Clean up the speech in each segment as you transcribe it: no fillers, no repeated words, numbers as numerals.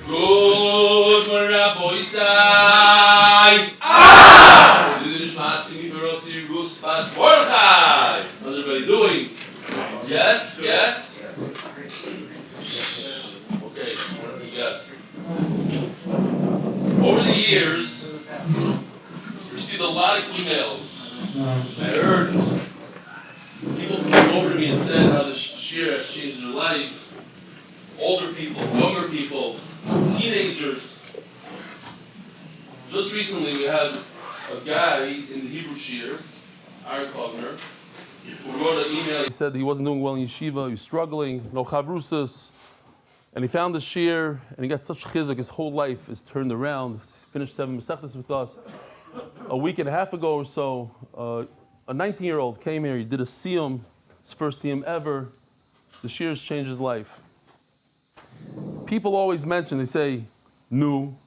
Good morning, Rabbi How's everybody doing? Yes, yes. Okay, yes. Over the years, we received a lot of emails. I heard people came over to me and said how the Shiri has changed their lives. Older people, younger people, teenagers. Just recently, we had a guy in the Hebrew Shir, Ariel, who wrote an email. He said he wasn't doing well in yeshiva, he was struggling, no chavrusas, and he found the Shir, and he got such chizuk, his whole life is turned around. He finished 7 Masechtas with us. A week and a half ago or so, a 19-year-old came here, he did a siyum, his first siyum ever. The Shir has changed his life. People always mention, they say, no,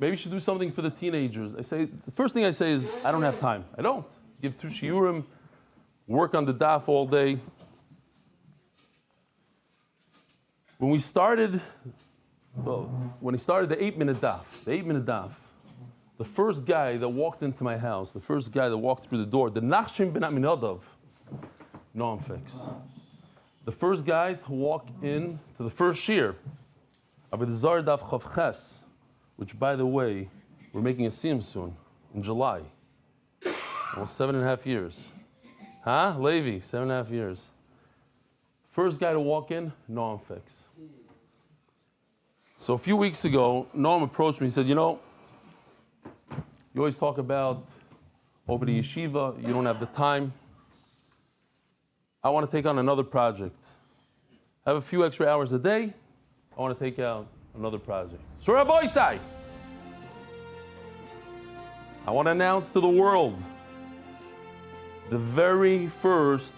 maybe you should do something for the teenagers. I say, the first thing I say is, I don't have time. I don't. Give 2 shiurim, work on the daf all day. When he started the 8-minute daf, the first guy that walked into my house, the first guy that walked through the door, the Nachshim ben Aminadav, no, I'm fixed. The first guy to walk in to the first shir, Avodah Zarah Daf Chav Ches, which, by the way, we're making a siyum soon, in July. Almost 7.5 years. Huh? Levi, 7.5 years. First guy to walk in, Noam Fix. So a few weeks ago, Noam approached me, he said, you know, you always talk about over the yeshiva, you don't have the time. I want to take on another project. I have a few extra hours a day. I want to take out another project. So Rabbi Isai, I want to announce to the world the very first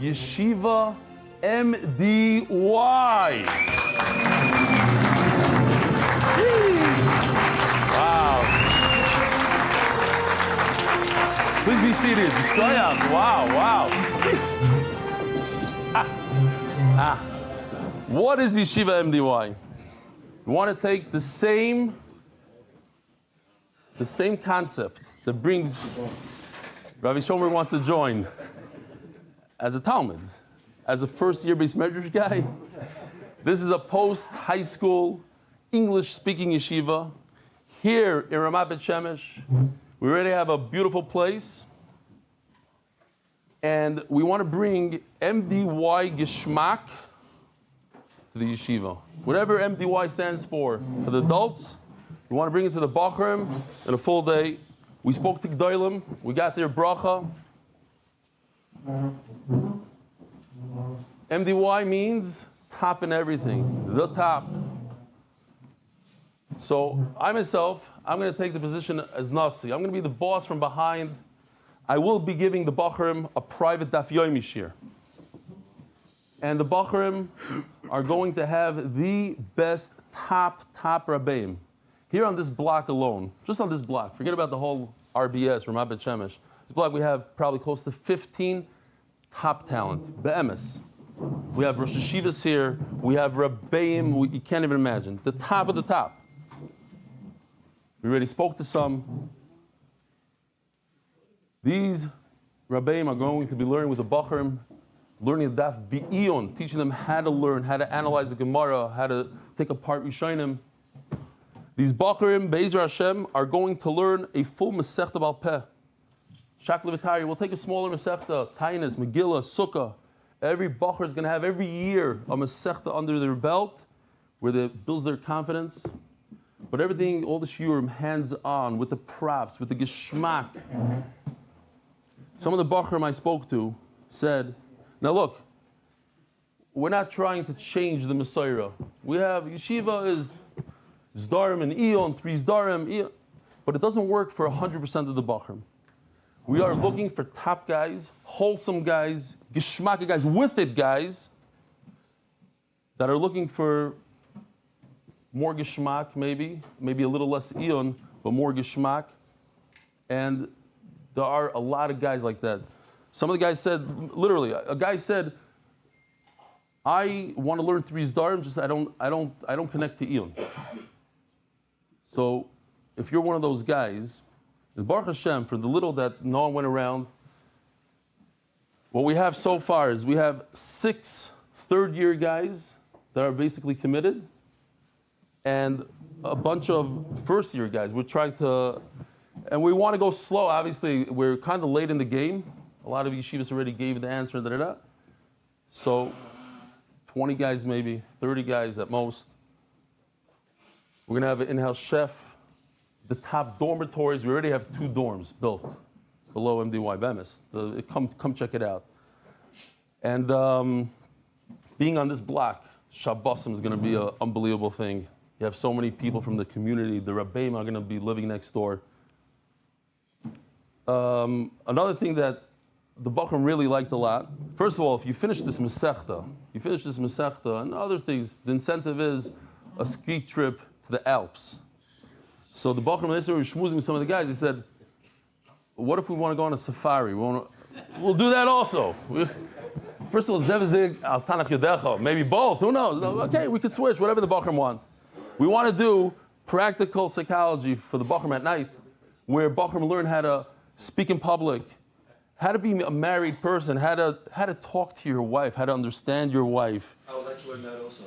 Yeshiva MDY. Wow. Please be seated. Zechariah. Wow. What is Yeshiva MDY? We want to take the same concept that brings Rabbi Shomer wants to join as a Talmud, as a first-year base medrash guy. This is a post-high school English-speaking yeshiva here in Ramat Bet Shemesh. We already have a beautiful place, and we want to bring MDY Geschmack to the yeshiva. Whatever MDY stands for the adults, we want to bring it to the Bachrim in a full day. We spoke to Gdolim, we got their bracha. MDY means top in everything, the top. So I myself, I'm going to take the position as Nasi. I'm going to be the boss from behind. I will be giving the Bachrim a private Daf Yomi shir. And the Bachrim are going to have the best top Rabbeim. Here on this block alone, just on this block, forget about the whole RBS, Ramat Bet Shemesh. This block we have probably close to 15 top talent, be'emes. We have Rosh Yeshivas here, we have Rabbeim, you can't even imagine. The top of the top. We already spoke to some. These Rabbeim are going to be learning with the Bachrim, learning the Daf Bi'iyun, teaching them how to learn, how to analyze the Gemara, how to take apart Rishonim. These Bachrim, Be'ezer Hashem, are going to learn a full Masechta Bal Peh. Shak Levitari will take a smaller Masechta, Tainis, Megillah, Sukkah. Every Bachar is going to have every year a Masechta under their belt where they builds their confidence. But everything, all the shiurim, hands-on, with the props, with the geschmack. Some of the Bachrim I spoke to said, now look, we're not trying to change the Messiah. We have, yeshiva is Zdarim and Eon, 3 Zdarim, Eon, but it doesn't work for 100% of the Bachrim. We are looking for top guys, wholesome guys, geschmack guys, with it guys, that are looking for more geschmack maybe a little less Eon, but more geschmack. And there are a lot of guys like that. Some of the guys said, literally, a guy said, I want to learn 3 Zdarim, just I don't connect to Eon. So if you're one of those guys, Baruch Hashem, for the little that no one went around, what we have so far is we have 6 third-year guys that are basically committed, and a bunch of first-year guys. We're trying to, and we want to go slow. Obviously, we're kind of late in the game. A lot of yeshivas already gave the answer, So 20 guys maybe, 30 guys at most. We're going to have an in-house chef. The top dormitories, we already have 2 dorms built below MDY Bemis. Come check it out. And being on this block, Shabbosim is going to be an unbelievable thing. You have so many people from the community. The Rabbeim are going to be living next door. Another thing that the Bachram really liked a lot, first of all, if you finish this Masechta and other things, the incentive is a ski trip to the Alps. So the Bachram was schmoozing with some of the guys. He said, what if we want to go on a safari? We'll do that also. First of all, Zevzig, Altanach Yodecha, maybe both, who knows? Okay, we could switch, whatever the Bachram want. We want to do practical psychology for the Bachram at night, where Bachram learn how to speak in public, how to be a married person, how to talk to your wife, how to understand your wife. I would like to learn that also.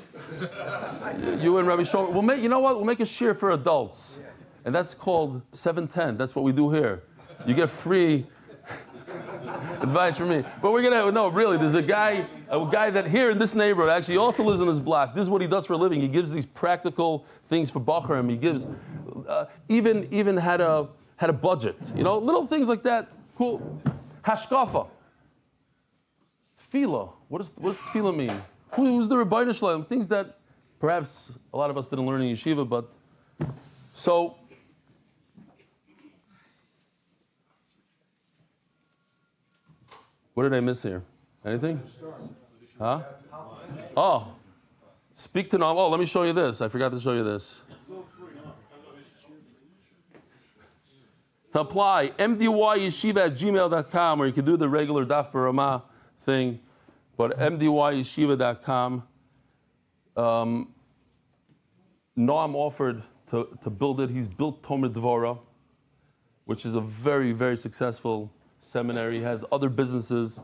You and Rabbi Shlomo, we'll make a shir for adults. And that's called 710. That's what we do here. You get free advice from me. But we're gonna, no, really, there's a guy that here in this neighborhood actually also lives in this block. This is what he does for a living. He gives these practical things for Bachram. He gives even how to budget. Little things like that. Cool. Hashkafa. Tefillah. What does tefillah mean? Who's the Rebbeinu Shalom? Things that perhaps a lot of us didn't learn in yeshiva, but so. What did I miss here? Anything? Huh? Oh. Speak to Noam. Oh, let me show you this. I forgot to show you this. To apply, MDY Yeshivah at gmail.com, or you can do the regular Daf Barama thing, but MDYYeshiva.com. Noam offered to build it. He's built Talmud Dvorah, which is a very, very successful seminary. He has other businesses.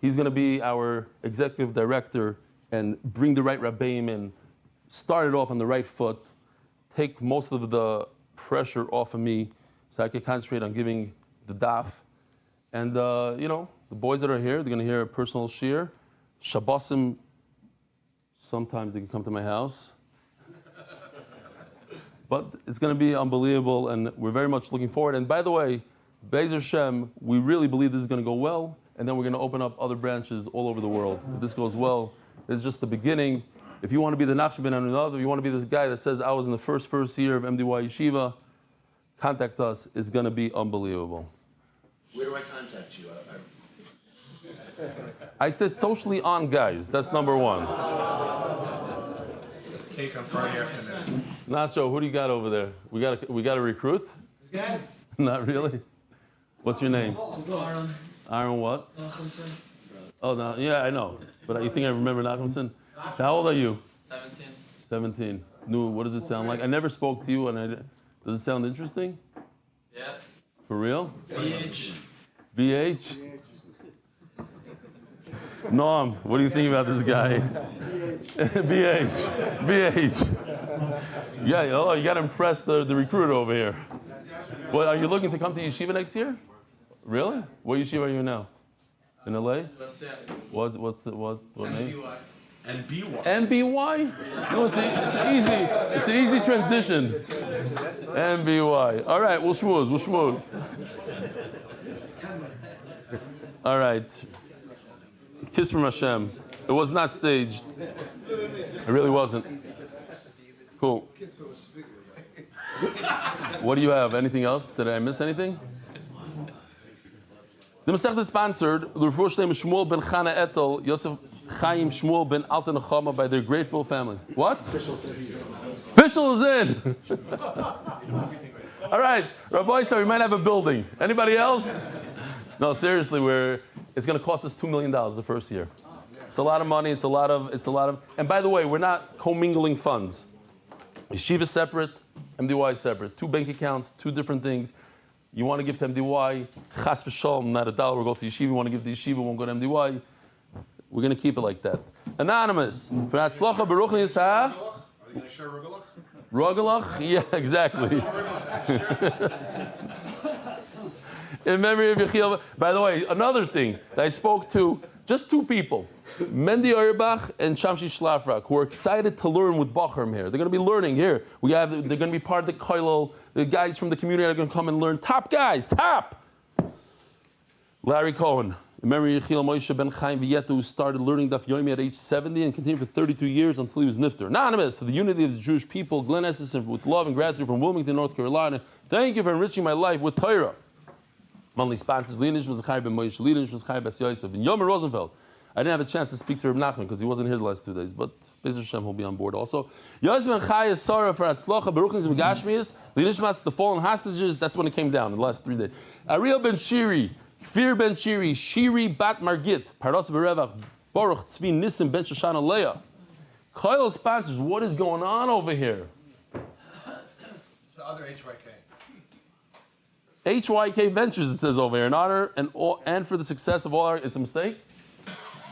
He's going to be our executive director and bring the right Rabbeim in, start it off on the right foot, take most of the pressure off of me so I can concentrate on giving the daf. And, the boys that are here, they're going to hear a personal shir. Shabbosim, sometimes they can come to my house. But it's going to be unbelievable, and we're very much looking forward. And by the way, Be'ez Hashem, we really believe this is going to go well, and then we're going to open up other branches all over the world. If this goes well, it's just the beginning. If you want to be the Nachsheben and another, if you want to be this guy that says, I was in the first year of MDY Yeshivah, contact us. It's going to be unbelievable. Where do I contact you? I said socially on guys. That's number 1. Cake on Friday afternoon. Nacho, who do you got over there? We got a recruit? Yeah. Not really. What's your name? Aaron. Aaron what? Nachumson. Oh, no, yeah, I know. But you think I remember Nachumson? How old are you? 17. 17. No, what does it sound like? I never spoke to you, and does it sound interesting? Yeah. For real? BH. BH? Noam, what do you think about this guy? BH. Yeah, you got to impress the recruiter over here. What, are you looking to come to yeshiva next year? Really? What yeshiva are you in now? In LA? What name? MDY. MDY? No, it's an easy transition. MDY. All right, we'll schmooze. All right. Kiss from Hashem. It was not staged. It really wasn't. Cool. What do you have? Anything else? Did I miss anything? The Masechta is sponsored lirfo Shmuel Ben Chana Ettel, Yosef Chaim Shmuel Ben Alte Nechama by their grateful family. What? Official is in. All right, Rabbi Star, we might have a building. Anybody else? No, seriously, it's going to cost us $2 million the first year. It's a lot of money. It's a lot of. And by the way, we're not commingling funds. Yeshiva separate, MDY is separate. 2 bank accounts, 2 different things. You want to give to MDY, chas v'shalom, not $1 will go to Yeshiva. You want to give to Yeshiva, won't go to MDY. We're going to keep it like that. Anonymous. For Hatzlacha, Baruchnius, Are you going to share Rugelach? Rogalach? Yeah, exactly. In memory of Yechiel. By the way, another thing that I spoke to, just 2 people, Mendy Auerbach and Shamshi Shlafrak, who are excited to learn with Bachram here. They're going to be learning here. They're going to be part of the Koilel. The guys from the community are going to come and learn. Top guys, top! Larry Cohn. In memory of Yechiel Moshe Ben Chaim, who started learning Daf Yomi at age 70 and continued for 32 years until he was nifter. Anonymous, to the unity of the Jewish people, Glenn Esterson, with love and gratitude from Wilmington, North Carolina. Thank you for enriching my life with Torah. Monthly sponsors, Eli Stefansky, Moshe, Eli Stefansky, Yosef, Binyomin Rosenfeld. I didn't have a chance to speak to Reb Nachman because he wasn't here the last 2 days, but Beis Hashem will be on board also. Yosef Ben Chaya Sara for Hatzlacha, Berukins Begashmiyos, Linishmas, the fallen hostages. That's when it came down in the last 3 days. Ariel ben Shiri, Kfir ben Shiri, Shiri bat Margit, Parnassah berevach, Baruch Tzvi Nisim ben Shoshana Leah. Koil sponsors, what is going on over here? It's the other HYK. HYK Ventures, it says over here, in honor and for the success of all our. It's a mistake?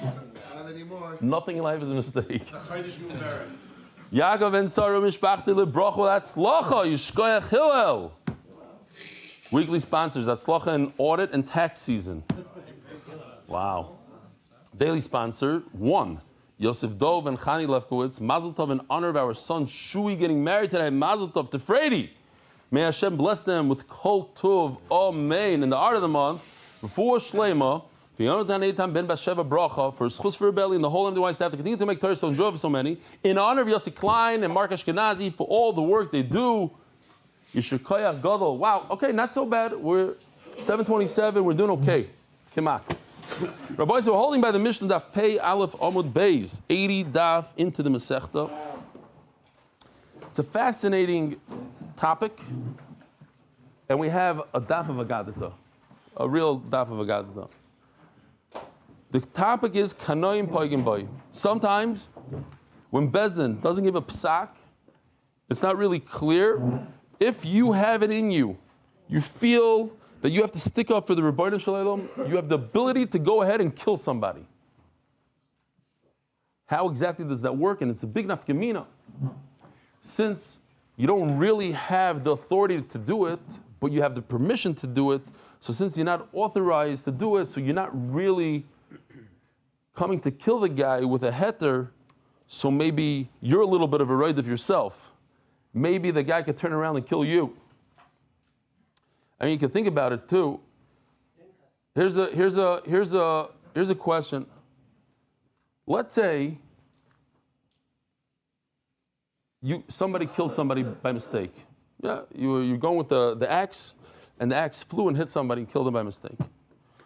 Not anymore. Nothing in life is a mistake. It's a Chaydish Mubarak. Yaakov and Sarah Mishpachti LeBroch Hatzlacha Yishkoyach Hillel. Weekly sponsors, Hatzlacha in audit and tax season. Wow. Daily sponsor, 1. Yosef Dov and Chani Lefkowitz. Mazel Tov in honor of our son Shui getting married today. Mazel Tov to Fredi. May Hashem bless them with Kol Tov Amen. In the art of the month, before Shlema, for Schus for Rebellion, the whole MDY staff to continue to make Torah so enjoyable for so many. In honor of Yossi Klein and Mark Ashkenazi for all the work they do. Yishikoyach Gadol. Wow, okay, not so bad. We're 727, we're doing okay. Kimak. Rabbi, so we're holding by the Mishnah Daf Pei Aleph Amud Beis, 80 Daf into the Masechta. It's a fascinating topic, and we have a Daf of Agadata, a real Daf of Agadata. The topic is Kanoim Poigim Boy. Sometimes, when Bezdin doesn't give a psak, it's not really clear. If you have it in you, you feel that you have to stick up for the Rebbeinu Shalom, you have the ability to go ahead and kill somebody. How exactly does that work? And it's a big nafkamina. Since you don't really have the authority to do it, but you have the permission to do it, so since you're not authorized to do it, so you're not really coming to kill the guy with a heter, so maybe you're a little bit of a raid of yourself. Maybe the guy could turn around and kill you. I mean, you can think about it too. Here's a question. Let's say somebody killed somebody by mistake. Yeah, you're going with the axe, and the axe flew and hit somebody and killed him by mistake.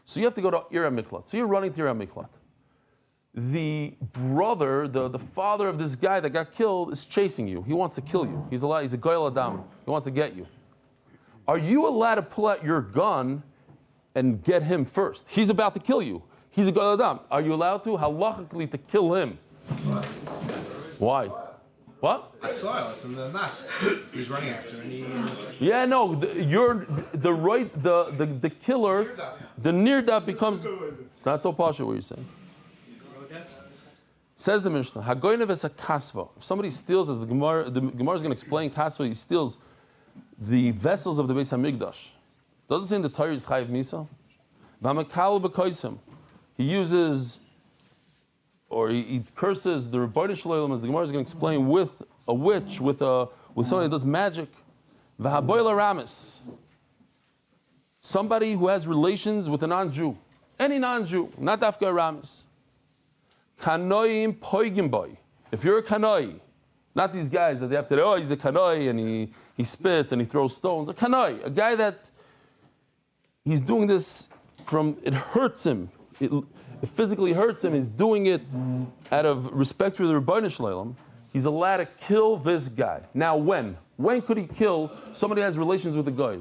So you have to go to Ira Miklat. So you're running to Ira Miklat. The brother, the father of this guy that got killed is chasing you. He wants to kill you. He's a Goyal Adam. He wants to get you. Are you allowed to pull out your gun and get him first? He's about to kill you. He's a Goyal Adam. Are you allowed to, halachically, to kill him? Why? What? I saw it. It's in the Nach. He was running after and he... Yeah, no, the killer, the nirdaf becomes... It's not so partial what you're saying. Says the Mishnah, Hagoynev is a kasva. If somebody steals, as the Gemara is going to explain kasva, he steals the vessels of the Beis HaMikdash. Doesn't say in the Torah is chayiv misa. V'hamakal b'koisim. He uses, or he curses the Rebbeinu Shalom, as the Gemara is going to explain, with a witch, with somebody that does magic. V'haboyla ramis. Somebody who has relations with a non-Jew. Any non-Jew, not dafka ramis. Kanoim poigim boy. If you're a kanoi, not these guys that they have to, he's a kanoi and he spits and he throws stones. A kanoi, a guy that he's doing this it hurts him. It physically hurts him. He's doing it out of respect for the Rebbeinu Shalom. He's allowed to kill this guy. Now when? When could he kill somebody who has relations with the guy?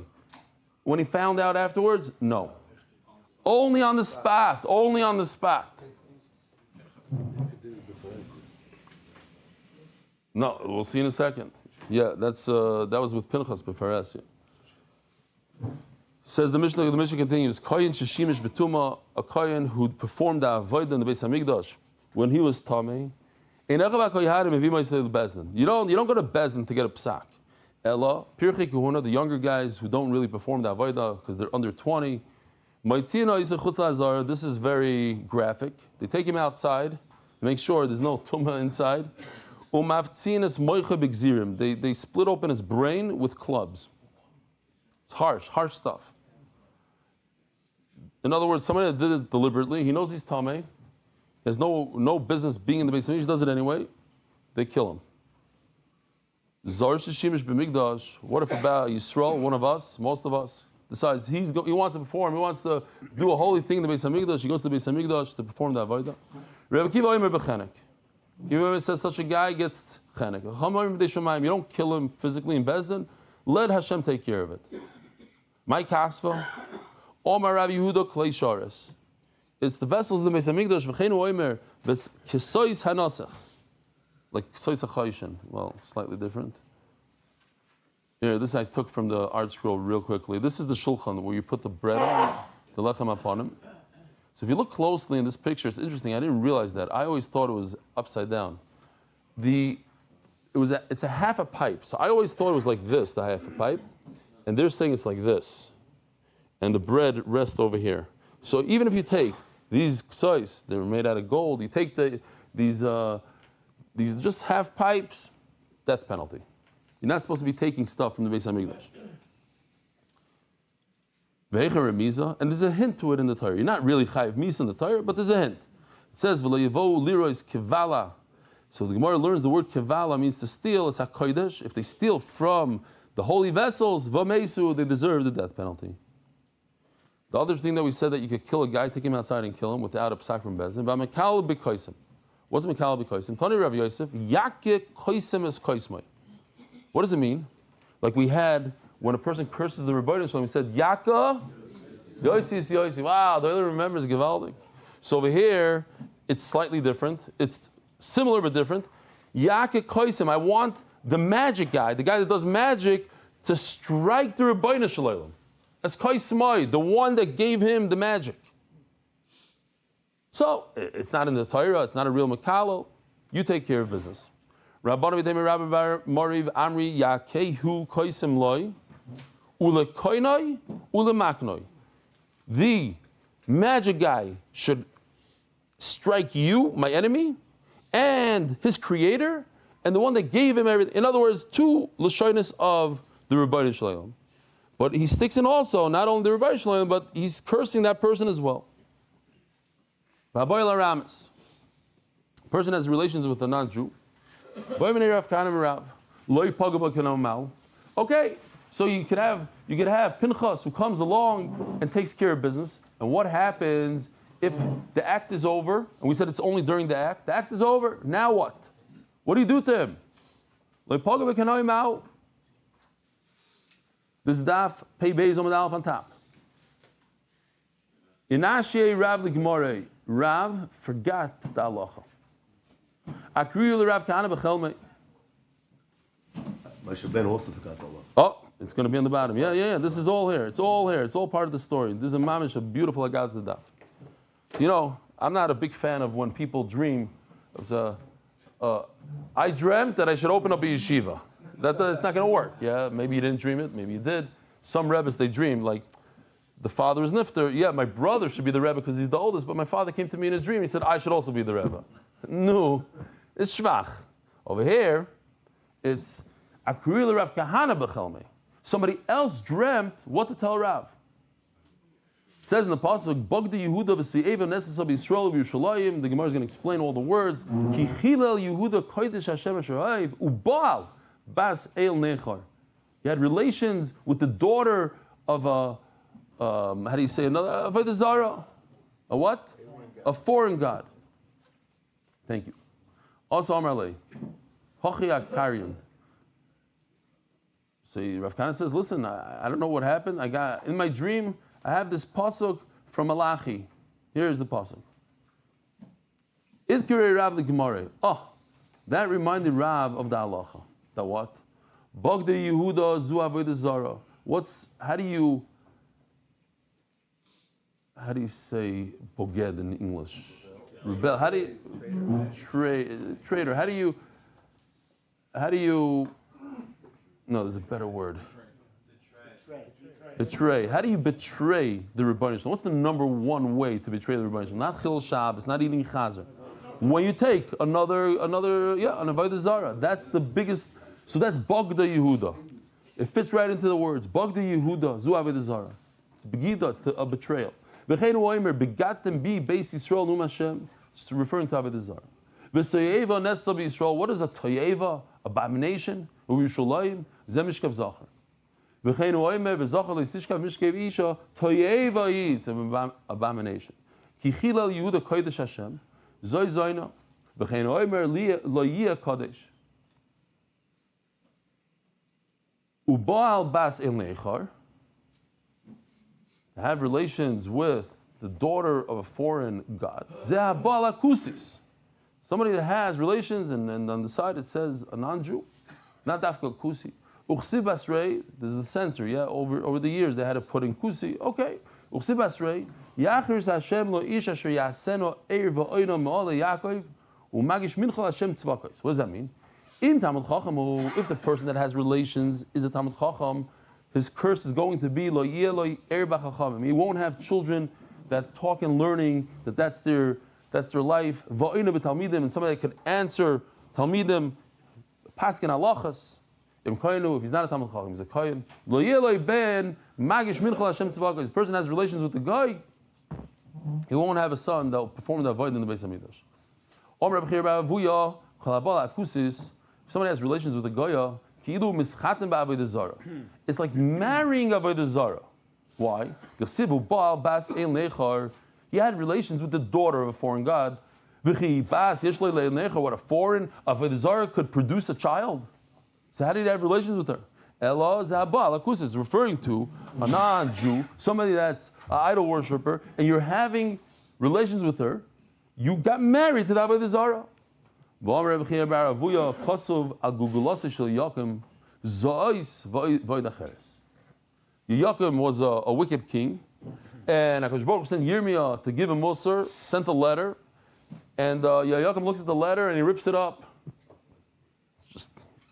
When he found out afterwards? No. Only on the spot. Only on the spot. No, we'll see in a second. Yeah, that was with Pinchas Befares. Yeah. Says the Mishnah continues, Kohen Sheshimish Betuma, a Kohen who performed the Avodah in the Beis Hamikdash when he was Tamei. You don't go to Bezdin to get a psak. Ella, Pirchei Kahuna, the younger guys who don't really perform the Avodah because they're under 20. This is very graphic. They take him outside to make sure there's no tumah inside. They split open his brain with clubs. It's harsh stuff. In other words, somebody that did it deliberately, he knows he's tamei, has no business being in the Beis Hamikdash, he does it anyway, they kill him. Zar sheshimish b'mikdash, what if about Yisrael, one of us, most of us, decides he wants to perform, he wants to do a holy thing in the Beis Hamikdash, he goes to the Beis Hamikdash to perform the Avodah. Rebbe Kiva Omer b'chenek. Kiva says such a guy gets chenek. You don't kill him physically in Bezdin, let Hashem take care of it. My kasva, Omar Rav Yehuda Klei Sharis. It's the vessels in the Beis Hamikdash. V'cheinu Omer v'kesois hanasach, like kesois hachayshin. Well, slightly different. Here, this I took from the art scroll real quickly. This is the shulchan where you put the bread on, the lechem upon him. So if you look closely in this picture, it's interesting. I didn't realize that. I always thought it was upside down. It's a half a pipe. So I always thought it was like this, the half a pipe. And they're saying it's like this. And the bread rests over here. So even if you take these ksois, they're made out of gold, you take these just half pipes, death penalty. You're not supposed to be taking stuff from the Beis Hamikdash. And there's a hint to it in the Torah. You're not really chayiv misa in the Torah, but there's a hint. It says, "V'lo yavohu lirois kevala." So the Gemara learns the word kevala means to steal. It's hakodesh. If they steal from the holy vessels, v'meisu, they deserve the death penalty. The other thing that we said that you could kill a guy, take him outside and kill him without a psak from Bezdin. V'mekal b'koisim. What's mekal b'koisim? Tani Rav Yosef, yake koisim es koismai. What does it mean? Like we had when a person curses the Rebbeinu Shalom, he said, Yaka, Yosis, Yosi. Wow, the other remembers Givaldik. So over here, it's slightly different. It's similar but different. Yaka koisim. I want the magic guy, the guy that does magic, to strike the Rebbeinu Shalom. That's koismai, the one that gave him the magic. So it's not in the Torah. It's not a real makalo. You take care of business. Rabbanu v'temi Rabbi Mariv Amri Yakehu koisim loy ule koinoi ule maknoi. The magic guy should strike you, my enemy, and his creator, and the one that gave him everything. In other words, two lashonis of the Rebbeinu Shalom. But he sticks in also not only the Rebbeinu Shalom, but he's cursing that person as well. Rabbi Laramis. Person has relations with a non-Jew. Okay, so you could have Pinchas who comes along and takes care of business. And what happens if the act is over? And we said it's only during the act. The act is over. Now what? What do you do to him? This daf pei beis Amud Aleph on top. Inashei Rav l'Gemara. Rav forgot the halacha. Akriyu l'Rav Kahana b'chelmei. Moshe Ben also forgot the halacha. Oh, it's going to be on the bottom. Yeah. This is all here. It's all here. It's all part of the story. This is a mamish, a beautiful agat to the daf. You know, I'm not a big fan of when people dream. I dreamt that I should open up a yeshiva. It's not going to work. Yeah, maybe you didn't dream it. Maybe you did. Some rebbes, they dream like the father is nifter. Yeah, my brother should be the rebbe because he's the oldest. But my father came to me in a dream. He said I should also be the rebbe. No, it's shvach. Over here, it's akril Rav Kahana b'chelmei. Somebody else dreamt what to tell Rav. It says in the pasuk, Bogda Yehuda v'si'eva nesesa b'Yisrael v'Yushalayim. The Gemara is going to explain all the words. Ki chilel Yehuda kodesh Hashem asher u'baal bas el nechar. He had relations with the daughter of how do you say another? Avodah Zara. A what? A foreign god. Thank you. Also, Amar Lei. Hochiak Karyim. So Rav Kahana says, listen, I don't know what happened. In my dream, I have this pasuk from Malachi. Here is the pasuk. Idkirei Rav l'Gemara. Oh, that reminded Rav of the halacha. That what? Bogda Yehuda zu avodah zara. How do you say boged in English? Rebel. How do you traitor? How do you? No, there's a better word. Betray. How do you betray the Rebbeinu Shalom? What's the number one way to betray the Rebbeinu Shalom? Not Chil Shabbos, not eating Chazer. When you take an avodah zara, that's the biggest. So that's Bogda Yehuda. It fits right into the words. Bogda Yehuda zu avodah zara. It's begida. It's a betrayal. V'cheinu oimer begatem bi beis Yisrael num Hashem. It's referring to avodah zara. V'soyeva nesa b'Yisrael. What is a toyeva? Abomination. U'Yushalayim zeh mishkav zachar. V'cheinu oimer v'zachar le'sishkav mishkav isha toyeva yid. It's an abomination. Ki chilal Yehuda kodesh Hashem. Zoy zoyna. V'cheinu oimer lo yiyah kodesh. Ubaal bas el nechar. Have relations with the daughter of a foreign god. Zeh baal akusis. Somebody that has relations, and on the side it says a non-Jew, not dafka kusi. Uchsi basrei. There's the censor. Yeah, over the years they had to put in kusi. Okay. Uchsi basrei. Yachir Hashem lo ish asher yaseno eir va'oino me'ole Yaakov u'magish minchol Hashem tzvakos. What does that mean? If the person that has relations is a Talmud Chacham, his curse is going to be lo yeh lo er b'chachamim. He won't have children that talk and learning, that's their life. Va'ina b'talmidim, and somebody that could answer talmidim, paskin halachas. If he's not a Talmud Chacham, he's a kohen. Lo yeh lo ben magish minchol Hashem tzvakos. If the person has relations with the guy, he won't have a son that will perform the avodah in the Beis Hamikdash. Omer Reb Chir bar Avuya chalabal akusis. If somebody has relations with a goya, it's like marrying avodah zara. Why? He had relations with the daughter of a foreign god. What a foreign avodah zara could produce a child. So how did he have relations with her? Ella Zabalacus is referring to a non-Jew, somebody that's an idol worshiper, and you're having relations with her. You got married to the avodah zara. Yechiel was a wicked king, and HaKadosh Baruch Hu sent Yirmiyah to give him Musar, sent a letter, and Yaakov looks at the letter and he rips it up.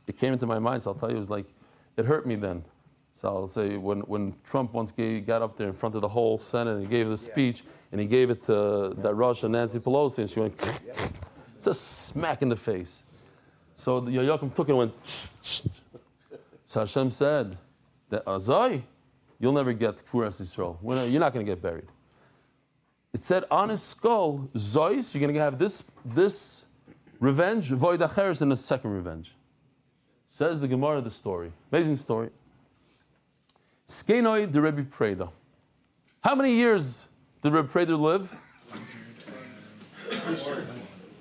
It came into my mind, so I'll tell you, it hurt me then. So I'll say, when Trump once got up there in front of the whole Senate and he gave the speech, and he gave it to that Russia, Nancy Pelosi, and she went, it's a smack in the face. So Yaakov took it and went, so Hashem said, that Azai, you'll never get Kfir Yisrael. You're not going to get buried. It said on his skull, Zois, you're going to have this revenge, Void Acheres, and a second revenge. Says the Gemara the story. Amazing story. Skenoi the Rebbe Preda. How many years did Rebbe Preda live?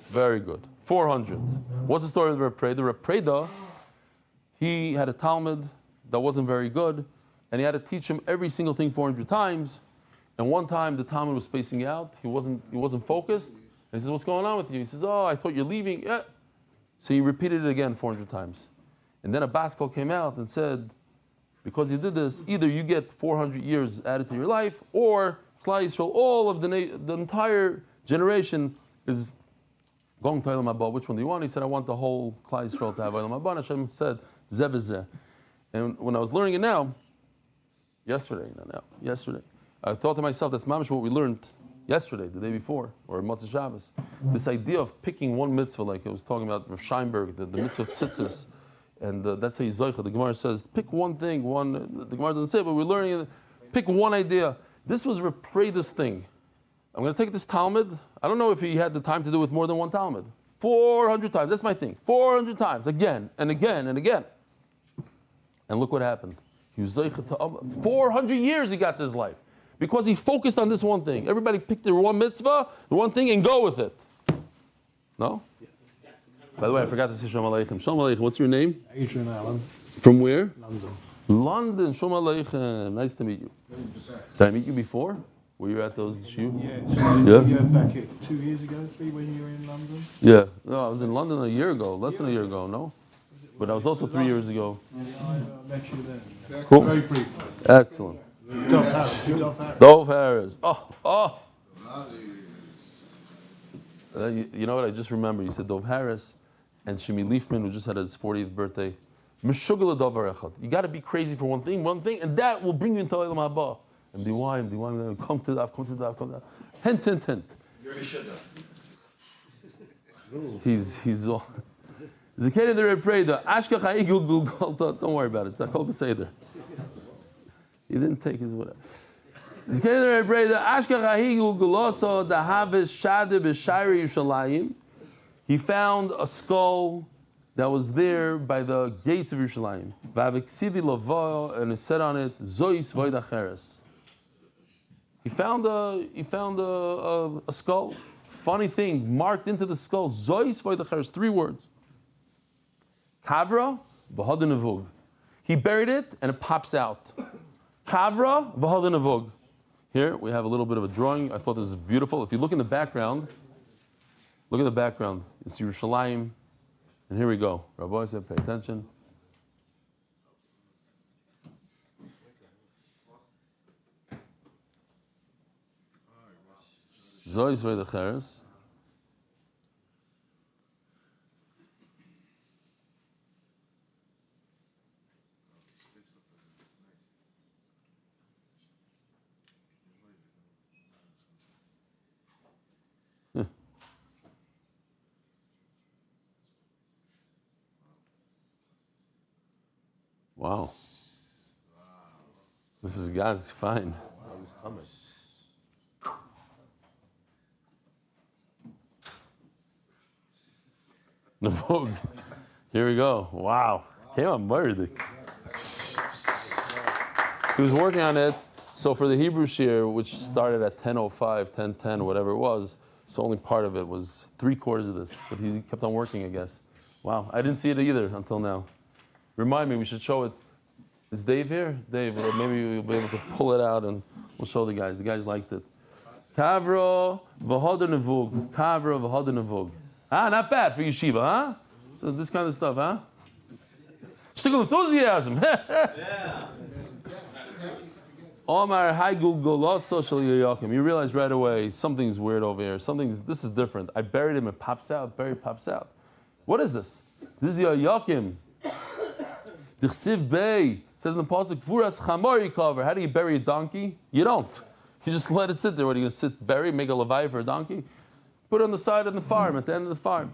Very good. 400. What's the story of the Rebbe Preda? Rebbe Preda, he had a Talmud that wasn't very good, and he had to teach him every single thing 400 times. And one time the Talmud was spacing out. He wasn't focused. And he says, "What's going on with you?" He says, "Oh, I thought you're leaving." Yeah. So he repeated it again 400 times. And then a Baskal came out and said, because you did this, either you get 400 years added to your life, or Klal Yisrael, all of the entire generation is going to Olam Haba. Which one do you want? He said, "I want the whole Klal Yisrael to have Olam Haba." And Hashem said, "Zeh v'zeh." And when I was learning it yesterday, I thought to myself, that's mamish what we learned yesterday, the day before, or Motzei Shabbos. This idea of picking one mitzvah, like I was talking about Rav Scheinberg, the mitzvah of tzitzis, and that's how you zoicha. The Gemara says, pick one thing. The Gemara doesn't say it, but we're learning it. Pick one idea. This was this thing. I'm going to take this Talmud. I don't know if he had the time to do with more than one Talmud. 400 times. That's my thing. 400 times. Again and again and again. And look what happened. He was zoicha to 400 years he got this life. Because he focused on this one thing. Everybody picked their one mitzvah, the one thing, and go with it. No? By the way, I forgot to say Shalom Aleichem. Shalom Aleichem. What's your name? Adrian Allen. From where? London. London. Shalom Aleichem. Nice to meet you. Did I meet you before? Were you at those shoes? Yeah. Back 2 years ago, when you were in London? Yeah. No, I was in London a year ago. Less than a year ago, no? but that was also 3 years ago. I met you then. Cool. Very briefly. Excellent. Dov Harris. Dov Harris. Oh. You know what? I just remember. You said Dov Harris and Shimi Leafman, who just had his 40th birthday. Meshugala davar echad. You got to be crazy for one thing, and that will bring you into Olam Haba. MDY, come to that. Hint. You're a sugar. He's all. Zakaria the Repreda, Ashkach Ha'igul Gulgalta. Don't worry about it. It's a Kol Beseder. He didn't take his whatever. Zakaria the Repreda, Ashkach Ha'igul Gulasa, the Havis Shade B'Shiri Yerushalayim. He found a skull that was there by the gates of Yerushalayim. V'aviksidi Lavo, and it said on it, Zois Void Acheres. He found a skull. Funny thing, marked into the skull, Zois Void Acheres, 3 words. Kavra v'hadinavug. He buried it and it pops out. Kavra v'hadinavug. Here we have a little bit of a drawing. I thought this is beautiful. If you look in the background, It's Yerushalayim. And here we go. Rabbi said, pay attention. Zois v'edecheres. Wow. This is God's fine. Navog. Here we go. Wow. Came on Margit. He was working on it. So for the Hebrew Shir, which started at 10:05, 10:10, whatever it was, so only part of it was 3/4 of this. But he kept on working, I guess. Wow. I didn't see it either until now. Remind me, we should show it. Is Dave here? Dave, maybe we'll be able to pull it out and we'll show the guys. The guys liked it. Kavro v'hodanavug. Kavro v'hodanavug. Not bad for yeshiva, huh? So this kind of stuff, huh? Shtickle enthusiasm. Omar Haigul Goloso Shal Yoyakim. You realize right away something's weird over here. This is different. I buried him, it pops out. Pops out. What is this? This is Yoyakim. Dichsiv Bey says in the pasuk, Vuras Chamori cover. How do you bury a donkey? You don't. You just let it sit there. What are you going to bury, make a levaya for a donkey? Put it on the side of the farm, at the end of the farm.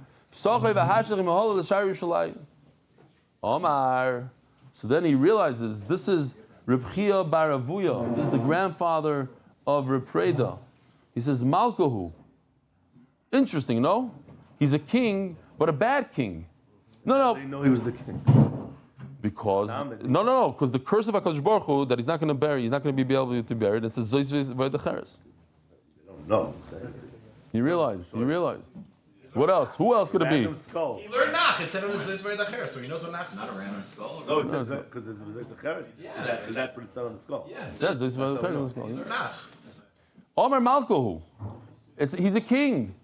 Omar. So then he realizes this is Reb Chia bar Avuya. This is the grandfather of Reb Preda. He says, Malkohu. Interesting, no? He's a king, but a bad king. No. I didn't know he was the king. Because because the curse of HaKadosh Baruch Hu that he's not going to bury, he's not going to be able to be buried. It says Zois v'edecheres. No. You realized. What else? Who else could it be? Skull. He learned Nach. It said it was this very Dacher, so he knows what Nach is. Not a random skull. No, because it's Zecharis. Yeah. Because that's what it said on the skull. Yeah. Yeah, Zois v'edecheres on the skull. He learned Nach. Omer Malkohu. He's a king.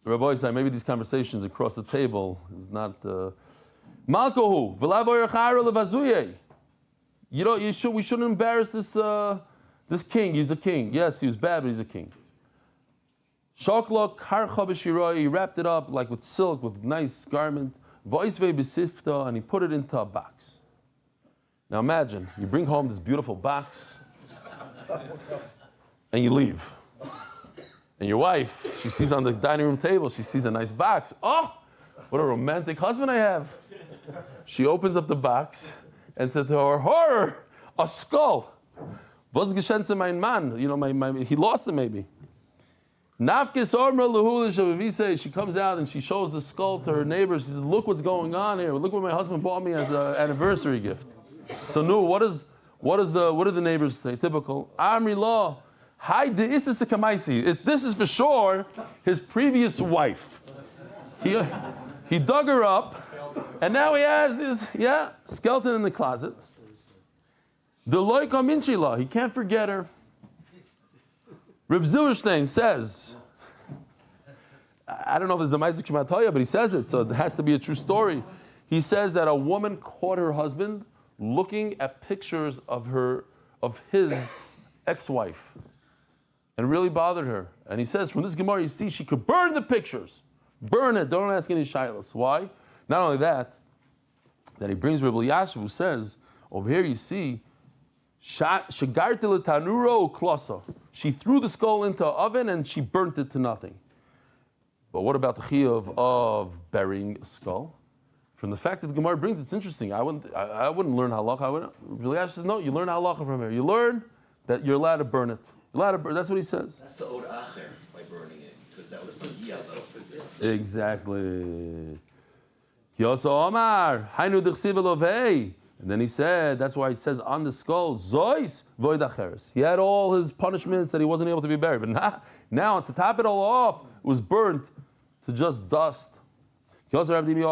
Rabbi said maybe these conversations across the table is not. Malkohu, we shouldn't embarrass this king. He's a king. Yes, he was bad, but he's a king. Shoklo karcha b'shiroi, he wrapped it up like with silk, with nice garment. Voisvei b'sifta, and he put it into a box. Now imagine, you bring home this beautiful box, and you leave. And your wife, she sees on the dining room table, she sees a nice box. Oh, what a romantic husband I have. She opens up the box, and to her horror, a skull. Was geschenzt mein Mann? He lost it maybe. She comes out and she shows the skull to her neighbors. She says, "Look what's going on here. Look what my husband bought me as an anniversary gift." So, what do the neighbors say? Typical. Amri law. Hi, this is for sure his previous wife. He dug her up, and now he has his skeleton in the closet. The loika minchila, he can't forget her. Reb Zilberstein says, I don't know if it's a Ma'aseh Shematoya, but he says it, so it has to be a true story. He says that a woman caught her husband looking at pictures of his ex-wife, and it really bothered her. And he says, from this Gemara, you see, she could burn the pictures. Burn it. Don't ask any shilas. Why? Not only that he brings Rabbi Yashiv, who says, over here you see, Shagarti l'tanuro klosa. She threw the skull into an oven and she burnt it to nothing. But what about the chiyuv of burying a skull? From the fact that the Gemara brings, it's interesting. I wouldn't learn halacha. Rabbi Yashiv says, no, you learn halacha from here. You learn that you're allowed to burn it. You're allowed to burn. That's what he says. That's the Od Acher by burning it, because that was the Yiyah. Exactly. Yoso Omar, Hainu d'chsiv elovei. And then he said, that's why he says on the skull, Zois void acheres. He had all his punishments that he wasn't able to be buried. But now to top it all off, it was burnt to just dust. So now we have a new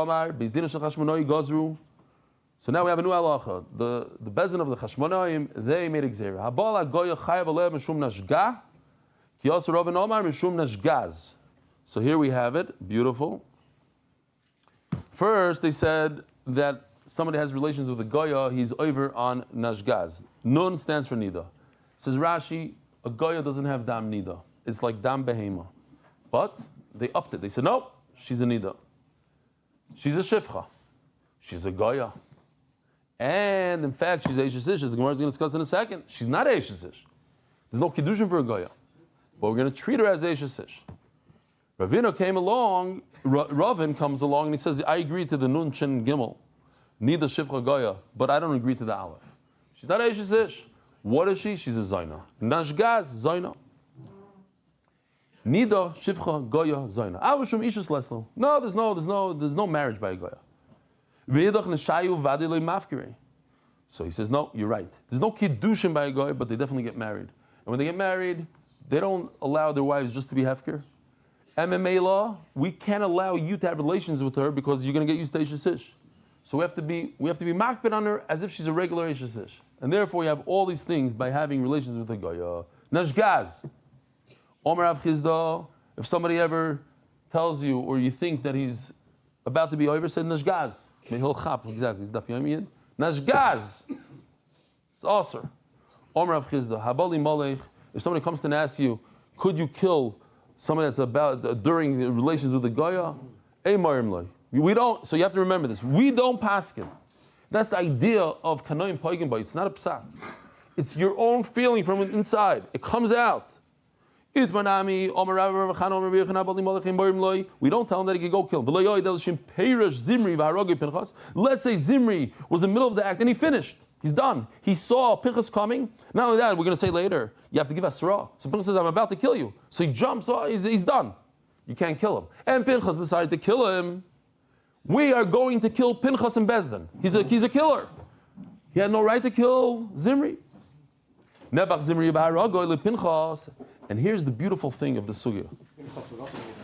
halacha. The bezin of the Chashmonaim, they made a gzera. So here we have it, beautiful. First, they said that somebody has relations with a goya, he's over on nashgaz. Nun stands for nida. Says Rashi, a goya doesn't have dam nida. It's like dam behema. But they upped it. They said, no, she's a nida. She's a shifcha. She's a goya. And in fact, she's Eishes Ish, as the Gemara is going to discuss in a second. She's not Eishes Ish. There's no Kiddushin for a goya. But we're going to treat her as Eishes Ish. Ravino came along, Ravin comes along and he says, I agree to the Nun Shin Gimel. Nida Shifcha Goya, but I don't agree to the Aleph. She's not Eishes Ish. What is she? She's a Zaina. Nashgaz, Zaina. Nida Shifcha Goya, Zaina. Avashum Ishus Leslo. No, there's no marriage by a Goya. So he says, no, you're right. There's no Kiddushin by a Goya, but they definitely get married. And when they get married, they don't allow their wives just to be hefker. MMA law, we can't allow you to have relations with her because you're going to get used to Eishes Ish. So we have to be makbid on her as if she's a regular Eishes Ish. And therefore you have all these things by having relations with a goya. Nashgaz. Omer Av Chizda, if somebody ever tells you or you think that he's about to be over, say Nashgaz. Mehil Chap, exactly, it's Daf Yomi. Nashgaz. It's also. Omer Av Chizda, Habali Malech, if somebody comes to ask you, could you kill someone that's about during relations with a goya? We don't. So you have to remember this. We don't paskin. That's the idea of kanoim poigin by. It's not a psak. It's your own feeling from inside. It comes out. We don't tell him that he can go kill him. Let's say Zimri was in the middle of the act and he finished. He's done. He saw Pinchas coming. Not only that, we're going to say later, you have to give us Sarah. So Pinchas says, I'm about to kill you. So he jumps, he's done. You can't kill him. And Pinchas decided to kill him. We are going to kill Pinchas and Bezdin. He's a killer. He had no right to kill Zimri. Nebach Zimri ba'aragoy le Pinchas. And here's the beautiful thing of the sugya. Pinchas would also need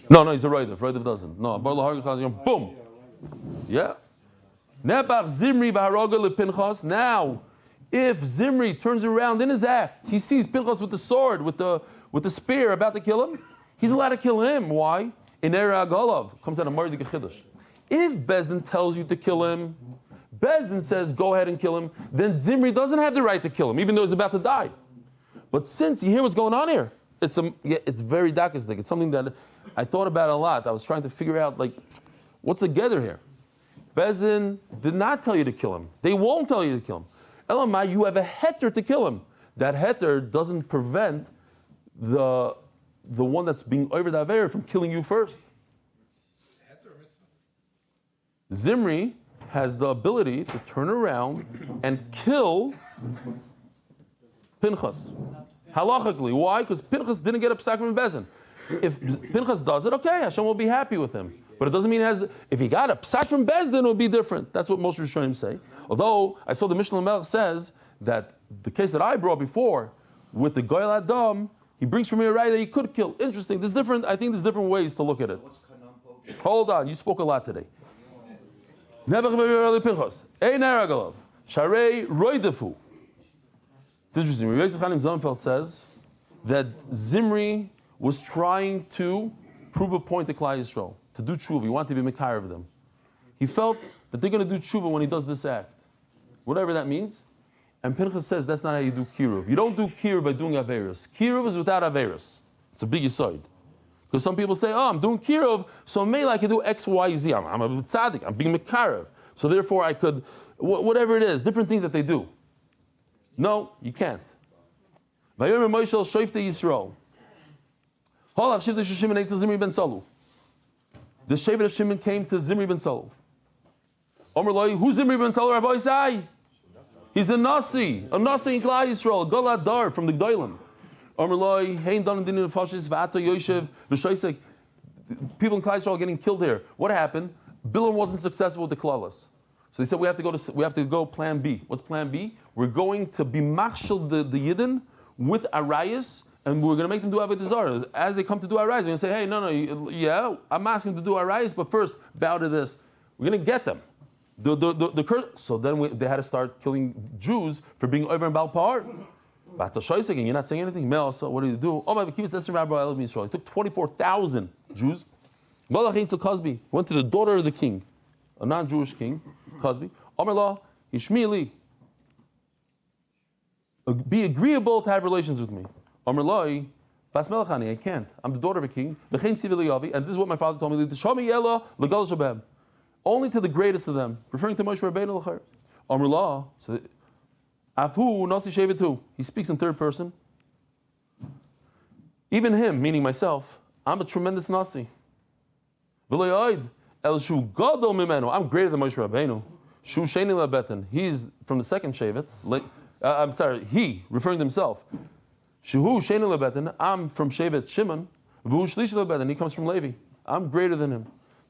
a No, he's a Raidav. Raidav doesn't. No, boom. Yeah. Nebach Zimri ba'aragoy le Pinchas. Now, if Zimri turns around in his act, he sees Pinchas with the sword, with the spear about to kill him, he's allowed to kill him. Why? In Era Agolav comes out of Margit Chiddush. If Bezdin tells you to kill him, Bezdin says go ahead and kill him, then Zimri doesn't have the right to kill him, even though he's about to die. But since you hear what's going on here, it's very dakistic. It's something that I thought about a lot. I was trying to figure out what's the gather here. Bezdin did not tell you to kill him. They won't tell you to kill him. Elamai, you have a heter to kill him. That heter doesn't prevent the one that's being over the Aver from killing you first. Zimri has the ability to turn around and kill Pinchas. Halachically. Why? Because Pinchas didn't get a psak from Bezin. If Pinchas does it, okay, Hashem will be happy with him. But it doesn't mean if he got a psak from Bezdin, it would be different. That's what most Rishonim say. Although, I saw the Mishnah Melech says that the case that I brought before, with the Goyal Adam, he brings from here right that he could kill. Interesting. I think there's different ways to look at it. Hold on, you spoke a lot today. It's interesting. Yosef Ben Chaim Rosenfeld says that Zimri was trying to prove a point to Klal Yisrael, to do tshuva. He wanted to be mekayr of them. He felt that they're going to do tshuva when he does this act, whatever that means. And Pinchas says that's not how you do kiruv. You don't do kiruv by doing averos. Kiruv is without averos. It's a big aside. Because some people say, oh, I'm doing kiruv, so maybe I can do X, Y, Z. I'm a tzaddik. I'm being mekarev. So therefore I could, whatever it is, different things that they do. No, you can't. Vayomer Moshe shoifte Yisrael. Holav shivte Shimon eitzel Zimri ben Salu. The shevet of Shimon came to Zimri ben Salu. Omer Loi, who's Zimri ben Salu, Rabbi Isai? He's a Nasi in Klal Yisrael, Golad Dar from the Gdolim. Omer Loi, hein don din nefashis v'ato Yosef v'shoisek. People in Klal Yisrael are getting killed here. What happened? Bilam wasn't successful with the klalas. So they said we have to go plan B. What's plan B? We're going to be machshel the Yidden with Arayas, and we're going to make them do Avodah Zarah. As they come to do Arayas, we're going to say, hey, no, yeah, I'm asking to do Arayas, but first bow to this. We're going to get them. So then they had to start killing Jews for being over in Balpar. You're not saying anything? Mel, so what do you do? Oh, my kibbutz Esther Rabbi Elov Yisrael. He took 24,000 Jews. Cosby went to the daughter of the king, a non-Jewish king, Cosby. Omerla, Yishmili. Be agreeable to have relations with me. Omerla, Bas Melachani, I can't. I'm the daughter of a king. And this is what my father told me. Only to the greatest of them, referring to Moshe Rabbeinu L'char. Omerla, so Afu Nasi Shevetu. He speaks in third person. Even him, meaning myself, I'm a tremendous Nasi. I'm greater than Moshe Rabbeinu. Shu Sheni Lebetan. He's from the second Shevet. I'm sorry, he, referring to himself. Shuhu Sheni Lebetan. I'm from Shevet Shimon. V'hu Shlish Lebetan. He comes from Levi. I'm greater than him.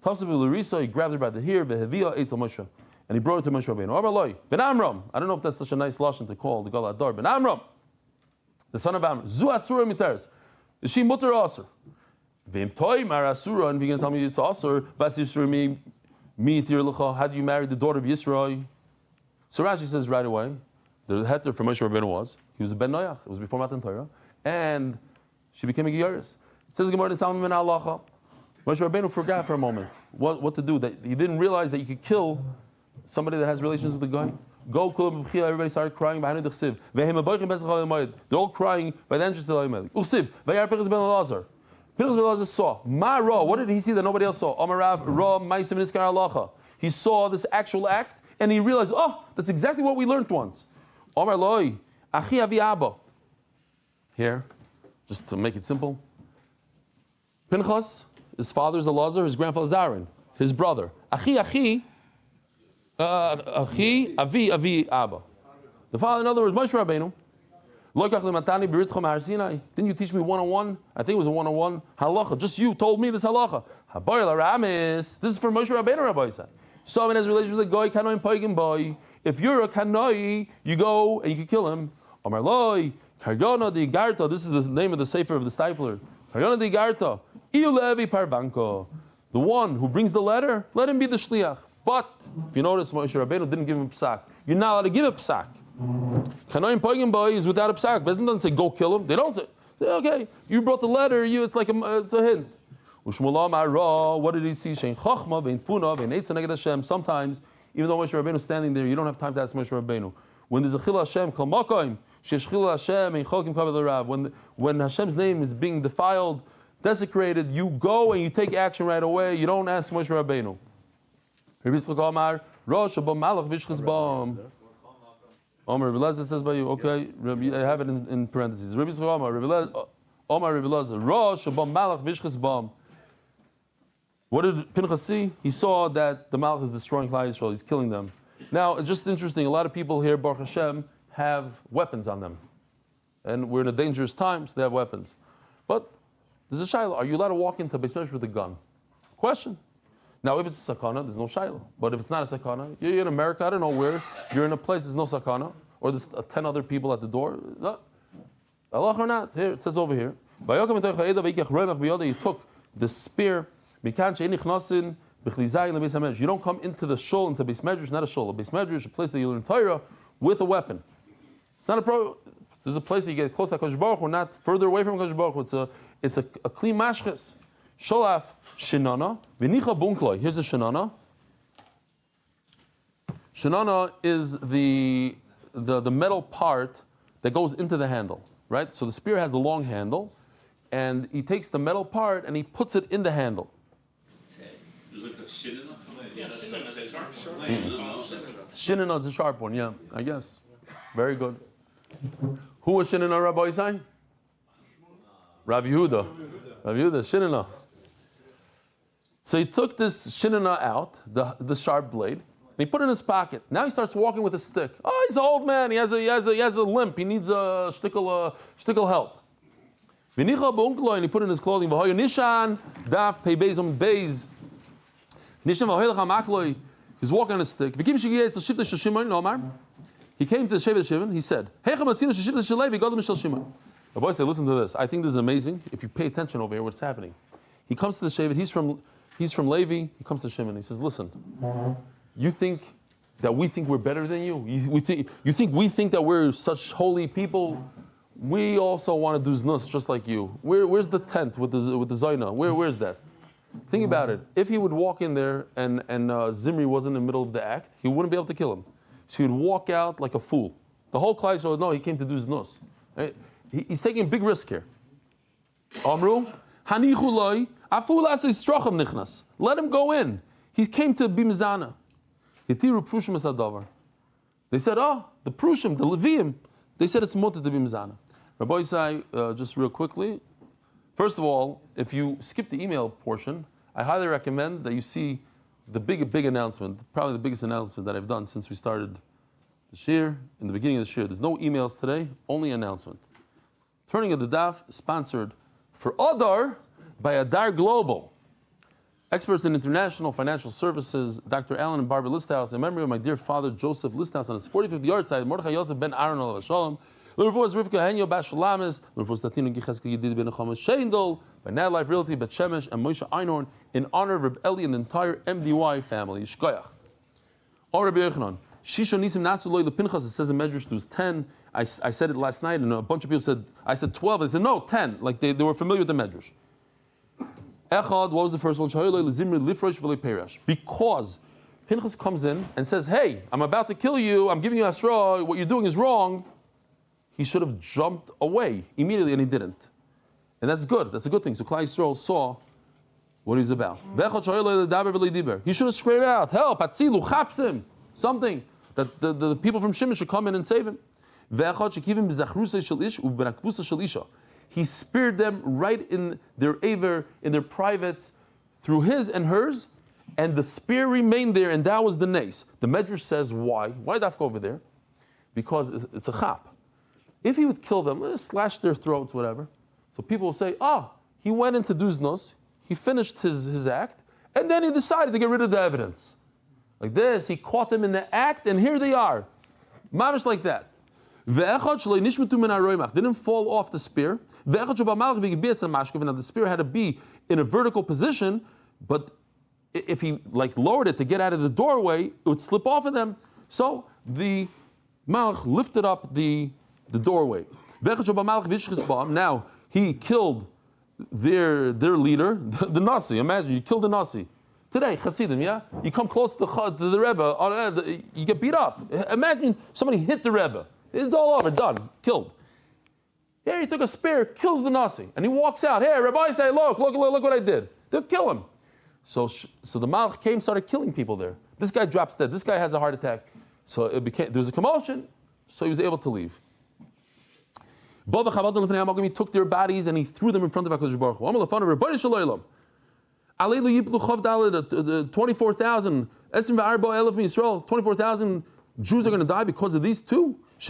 Tafsav Larisa. He grabbed her by the hair. V'hevia Ettel Moshe. And he brought it to Moshe Rabbeinu. Amaloi Ben Amram. I don't know if that's such a nice lashon to call the Galad Dar. Ben Amram, the son of Amram. Zu Asura Miteres. Is she mutter or aser? V'im toy mar Asura. And if you're going to tell me it's aser, Bas Yisrael mi tir lecha. How do you marry the daughter of Yisrael? So Rashi says right away, the heter for Moshe Rabbeinu was he was a ben Noach. It was before Matan Torah, and she became a Gyaris. It says Gemara in Salmon ben Halacha. Moshe Rabbeinu forgot for a moment what to do. That he didn't realize that you could kill somebody that has relations with the guy. Go, everybody started crying. They're all crying by the entrance to the Emelech. Usiv, Pinchas ben Elazar. Pinchas ben Elazar saw. Ma Ra, what did he see that nobody else saw? Amarav Ra Maisim Niskar Halacha. He saw this actual act and he realized, oh, that's exactly what we learned once. Amar Loi, Achi Avi Abba. Here, just to make it simple. Pinchas, his father is Elazar, his grandfather is Aaron, his brother. Achi, Avi, Abba. The father, in other words, Moshe Rabbeinu. Didn't you teach me 101? I think it was a 101. Halacha. Just you told me this halacha. This is for Moshe Rabbeinu, Rabbi said. Someone has a relationship with a goy, kanoim poigim boy. If you're a kanoi, you go and you can kill him. Amar loy, Karyona di Garta. This is the name of the sefer of the stipler. Karyona di Garta. Iulevi parbanko. The one who brings the letter, let him be the shliach. But if you notice, Moshe Rabbeinu didn't give him psak. You're not allowed to give a psak. Kanoim poigim boy is without a psak. Bezdin doesn't say go kill him. They don't say okay. You brought the letter. It's like it's a hint. What did he see? Sometimes, even though Moshe Rabbeinu is standing there, you don't have time to ask Moshe Rabbeinu. When there's a chil Hashem, when Hashem's name is being defiled, desecrated, you go and you take action right away. You don't ask Moshe Rabbeinu. Omer Rebbe says by you, okay, I have it in parentheses. Rebbe Malach. What did Pinchas see? He saw that the Malach is destroying Klal Yisrael. He's killing them. Now, it's just interesting. A lot of people here, Baruch Hashem, have weapons on them. And we're in a dangerous time, so they have weapons. But there's a shayla. Are you allowed to walk into Beis Medrash with a gun? Question. Now, if it's a sakana, there's no shayla. But if it's not a sakana, you're in America, I don't know where, you're in a place there's no sakana, or there's 10 other people at the door. No. Allah or not. Here, it says over here. He took the spear. You don't come into the shul, into Beis Medrash, not a shul. A Beis Medrash, a place that you learn Torah with a weapon. It's not a there's a place that you get close to HaKadosh Baruch Hu, not further away from HaKadosh Baruch Hu. It's a kli mashches. Sholaf shenana v'nicha bunkloi. Here's a shenana. Shenana is the metal part that goes into the handle, right? So the spear has a long handle, and he takes the metal part and he puts it in the handle. There's like a shin in it? Shinana is a sharp one, yeah, I guess. Very good. Who was Shinana, Rabbi Isai? Rav Yehuda. Rav Yehuda, Shinana. So he took this Shinana out, the sharp blade, and he put it in his pocket. Now he starts walking with a stick. Oh, he's an old man. He has a limp. He needs a shtickle help. And he put it in his clothing. Nishan daf pei beis beis. Nishan v'hoylech hamakloi. He's walking on a stick. He came to the Shevet Shimon. He said, the boy said, listen to this. I think this is amazing. If you pay attention over here, what's happening? He comes to the Shevet. He's from Levi. He comes to Shimon. He says, listen, you think that we think we're better than you? You think we think that we're such holy people? We also want to do znus just like you. Where's the tent with the zayna? Where's that? Think about it. If he would walk in there and Zimri was in the middle of the act, he wouldn't be able to kill him. So he would walk out like a fool. The whole Klai Yisrael would know he came to do znus. Right? He's taking a big risk here. Amru, hanichuloi, aful asay stracham nichnas. Let him go in. He came to be mizana. Yitiru prushim es hadavar. They said, the prushim, the Leviim, they said it's mutter to be mizana. Rabbi Isai, just real quickly. First of all, if you skip the email portion, I highly recommend that you see the big announcement, probably the biggest announcement that I've done since we started the shir, in the beginning of the shir. There's no emails today, only announcement. Turning of the Daf, sponsored for Adar by Adar Global. Experts in international financial services, Dr. Alan and Barbara Listhouse, in memory of my dear father, Joseph Listhouse, on his 45th yard side, Mordechai Yosef Ben Chaim Shalom. Lirfo is Rivka Henyo Bashalamis, Lirfo is Tatino Gicheski Yedid Ben Chama Sheindol, by Nad Life Realty, Bet Shemesh, and Moshe Einhorn, in honor of Reb Eli and the entire MDY family. Shkoyach. Or Rabbi Yochanan. Shisha Nisim Nasu Loi Lepinchas, it says in Medrash, there's 10. I said it last night, and a bunch of people said, I said 12. They said, no, 10. Like they were familiar with the Medrash. Echad, what was the first one? Because Pinchas comes in and says, hey, I'm about to kill you. I'm giving you Asra. What you're doing is wrong. He should have jumped away immediately, and he didn't. And that's good. That's a good thing. So Klai Yisrael saw what he was about. He should have screamed out, help, Atzilu, Chapsim, something. That the people from Shimon should come in and save him. He speared them right in their aver, in their privates, through his and hers, and the spear remained there, and that was the nace. The Medrash says, why? Why dafka over there? Because it's a chap. If he would kill them, slash their throats, whatever, so people will say, he went into Duznos, he finished his act, and then he decided to get rid of the evidence. Like this, he caught them in the act, and here they are. Mamish like that. Didn't fall off the spear. Now the spear had to be in a vertical position, but if he lowered it to get out of the doorway, it would slip off of them. So the Malach lifted up the doorway. Now he killed their leader, the Nasi. Imagine you killed the Nasi. Today, Hasidim, yeah? You come close to the Rebbe, you get beat up. Imagine somebody hit the Rebbe. It's all over, done, killed. Here he took a spear, kills the Nasi, and he walks out. Hey, Rabbi, say, look what I did. They'll kill him. So the Malach came, started killing people there. This guy drops dead. This guy has a heart attack. So there was a commotion, so he was able to leave. He took their bodies and he threw them in front of HaKadosh Baruch Hu. 24,000, 24,000 Jews are going to die because of these two. It's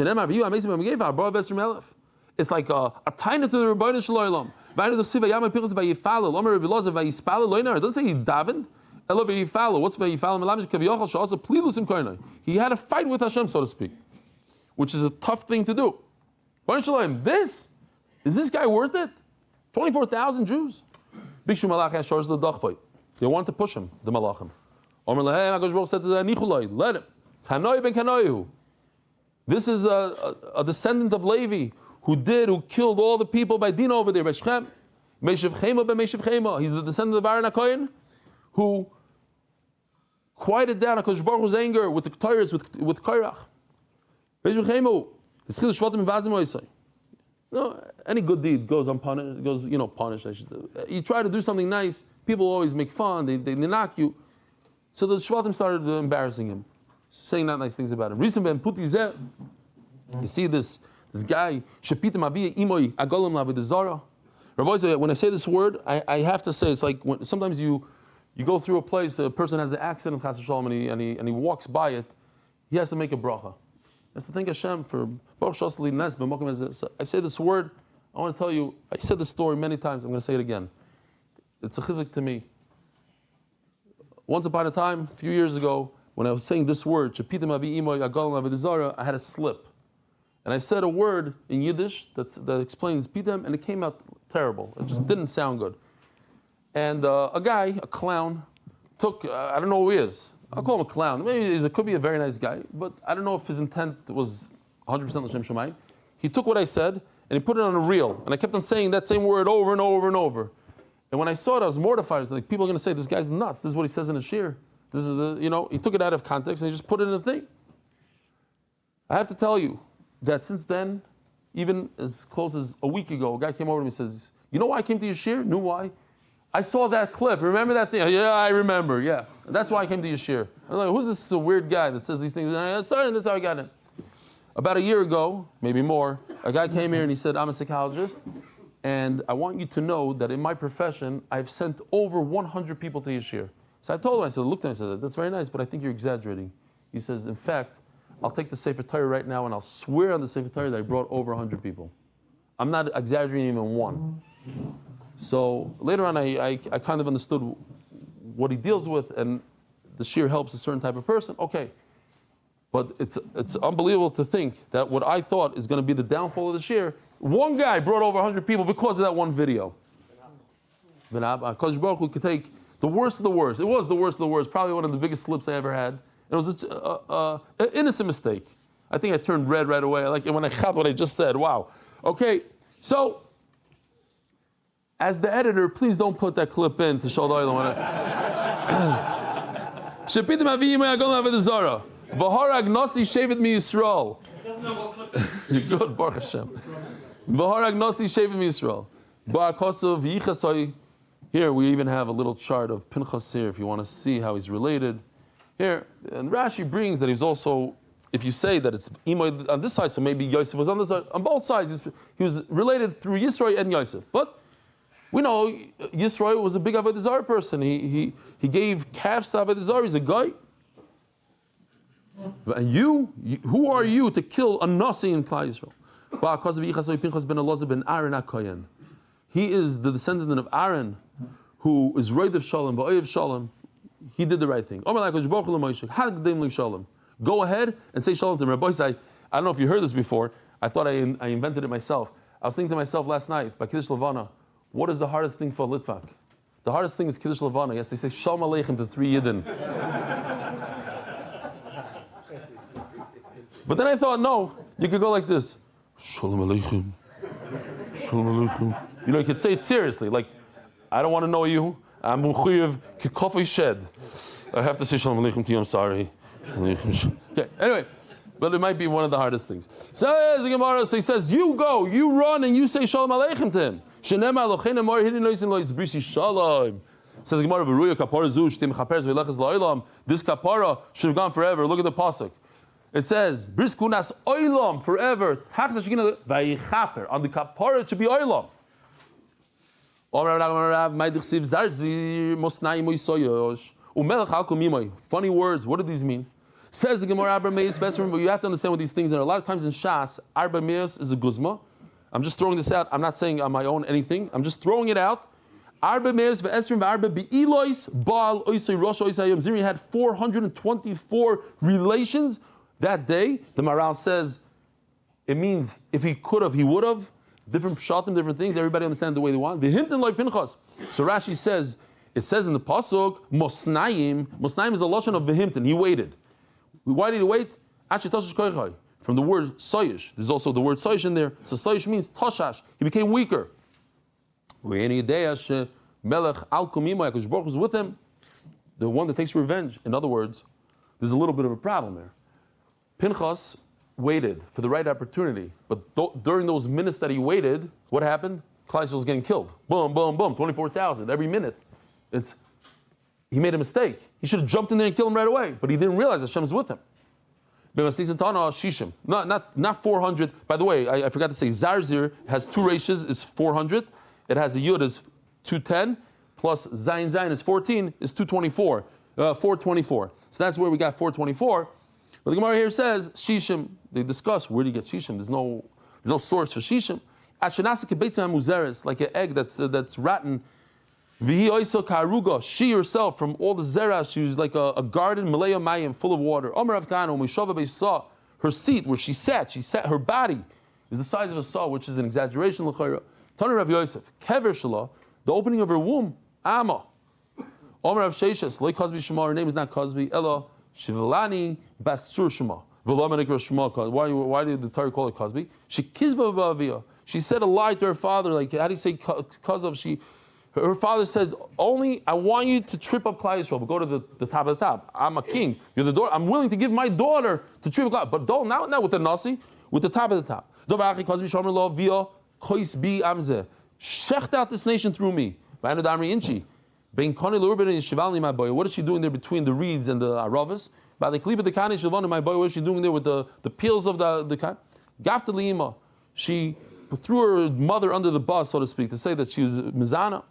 like a taina to the Rebbeinu Shalom. It doesn't say he davened. What's Vayifalo? He had a fight with Hashem, so to speak, which is a tough thing to do. Is this guy worth it? 24,000 Jews. They wanted to push him, the Malachim. Said to the Nichulai, let him. Kanoi ben Kanoihu. This is a descendant of Levi who killed all the people by Dina over there, by Shechem. Meshiv Chema ben Meshiv Chema. He's the descendant of Aaron HaKohen, who quieted down HaKadosh Baruch Hu's anger with the Torahs, with Korach. Meshiv Chema. His Chil Shvatim Vazim Oisai. No, any good deed goes unpunished. Goes, punished. You try to do something nice, people always make fun. They knock you. So the Shvatim started embarrassing him, saying not nice things about him. Recently, Ben Puti Zeh. You see this guy. Shepitim Aviyah Imoy Agolim Lavidazara. Rabbi, when I say this word, I have to say it's like when sometimes you go through a place, a person has an accident, and he walks by it, he has to make a bracha. That's to thank Hashem for Baruch Shosli Nes. I say this word, I want to tell you, I said this story many times, I'm going to say it again. It's a chizuk to me. Once upon a time, a few years ago, when I was saying this word, Shepitim Avi Imoy Agolim Lavidazara, I had a slip. And I said a word in Yiddish that explains Pitam, and it came out terrible. It just didn't sound good. And a guy, a clown, took, I don't know who he is. I'll call him a clown. Maybe he could be a very nice guy, but I don't know if his intent was 100% L'Shem Shamayim. He took what I said, and he put it on a reel. And I kept on saying that same word over and over and over. And when I saw it, I was mortified. I was like, people are going to say, this guy's nuts. This is what he says in a shir. This is he took it out of context, and he just put it in a thing. I have to tell you that since then, even as close as a week ago, a guy came over to me and says, you know why I came to your shir? Knew why? I saw that clip. Remember that thing? Yeah, I remember. Yeah. And that's why I came to your shir. I was like, who's this weird guy that says these things? And I started, and that's how I got it. About a year ago, maybe more, a guy came here and he said, I'm a psychologist, and I want you to know that in my profession, I've sent over 100 people to your shir. So I told him, I said, looked at him, I said, that's very nice, but I think you're exaggerating. He says, in fact, I'll take the Sefer Torah right now and I'll swear on the Sefer Torah that I brought over 100 people. I'm not exaggerating even one. So later on, I kind of understood what he deals with, and the shir helps a certain type of person. Okay, but it's unbelievable to think that what I thought is going to be the downfall of the shir, one guy brought over 100 people because of that one video. Because Baruch Hu could take the worst of the worst. It was the worst of the worst. Probably one of the biggest slips I ever had. It was an innocent mistake. I think I turned red right away. Like when I got what I just said. Wow. Okay, so. As the editor, please don't put that clip in to show the oil. Shepitim Avi Yimei Agolim Lavidazara. V'harag Nasi Shevet Mi Yisrael. You're good, Baruch Hashem. V'harag Nasi Shevet Mi Yisrael. Ba'akosov Yichasoi. Here we even have a little chart of Pinchas here if you want to see how he's related. Here, and Rashi brings that he's also, if you say that it's Imoy on this side, so maybe Yosef was on this side, on both sides, he was related through Yisroi and Yosef. But we know Yisroi was a big Avodah Zarah person. He gave calves to Avodah Zarah. He's a guy. And who are you to kill a Nasi in Klal Yisrael? He is the descendant of Aaron, who is Roid of Shalom, Ba'oy of Shalom. He did the right thing. Go ahead and say Shalom to him. Rabbi, I don't know if you heard this before. I thought I invented it myself. I was thinking to myself last night, by Kiddush Levana, what is the hardest thing for a Litvak? The hardest thing is Kiddush Levana. Yes, they say Shalom Aleichem to 3 Yidden. But then I thought, no, you could go like this. Shalom Aleichem. Shalom Aleichem. You could say it seriously. Like, I don't want to know you. I'm Muchayev Kikofi Shed. I have to say Shalom Aleichem to you, I'm sorry. Okay, anyway, but it might be one of the hardest things. So the Gemara, so he says, you go, you run, and you say Shalom Aleichem to him. Says the Gemara, this kapara should have gone forever. Look at the pasuk. It says, Briskunas oilam forever. On the kapara it should be oilam. Funny words, what do these mean? Says the Gemara, but you have to understand what these things are. A lot of times in Shas, Arba Meos is a guzma. I'm just throwing this out. I'm not saying on my own anything. I'm just throwing it out. Arba Meos ve'esrim ve'arba be'ilois Baal oisei rosh oisei yom. Zimri had 424 relations that day. The Maral says it means if he could have, he would have. Different pshatim, different things. Everybody understands the way they want. V'himtin loy Pinchas. So Rashi says, it says in the pasuk, Mosnaim. Mosnaim is a lashon of v'himtin. He waited. Why did he wait? From the word soyish. There's also the word soyish in there. So soyish means toshash. He became weaker. Melech al kumimo, HaKadosh Baruch Hu is with him, the one that takes revenge. In other words, there's a little bit of a problem there. Pinchas waited for the right opportunity, but during those minutes that he waited, what happened? Klal Yisrael was getting killed. Boom, boom, boom, 24,000 every minute. He made a mistake. He should have jumped in there and killed him right away, but he didn't realize Hashem is with him. Shishim, not 400. By the way, I forgot to say, Zarzir has two ratios, is 400. It has a Yud is 210, plus Zayin Zayin is 14, is 224, 424. So that's where we got 424. But the Gemara here says, Shishim, they discuss, where do you get Shishim? There's no source for Shishim. Like an egg that's rotten. She herself, from all the zera, she was like a garden, Malaya Mayim, full of water. Saw her seat where she sat, her body is the size of a saw, which is an exaggeration. Tana Rav Yosef, Kever Shala, the opening of her womb, Ama. Omer Rav Sheshes, Loi Kozbi Shema, her name is not Kozbi, Ella, Shivalani Basur Shema. Why did the Torah call it Kozbi? She Kizba Bavia. She said a lie to her father, like, how do you say Kozov? Her father said, only I want you to trip up Klal Yisrael, but go to the top of the top. I'm a king. You're the daughter. I'm willing to give my daughter to trip up, but don't not with the nasi, with the top of the top. Shecht out this nation through me. What is she doing there between the reeds and the aravas? My boy, what is she doing there with the peels of the Gaftalima? She threw her mother under the bus, so to speak, to say that she was mizana.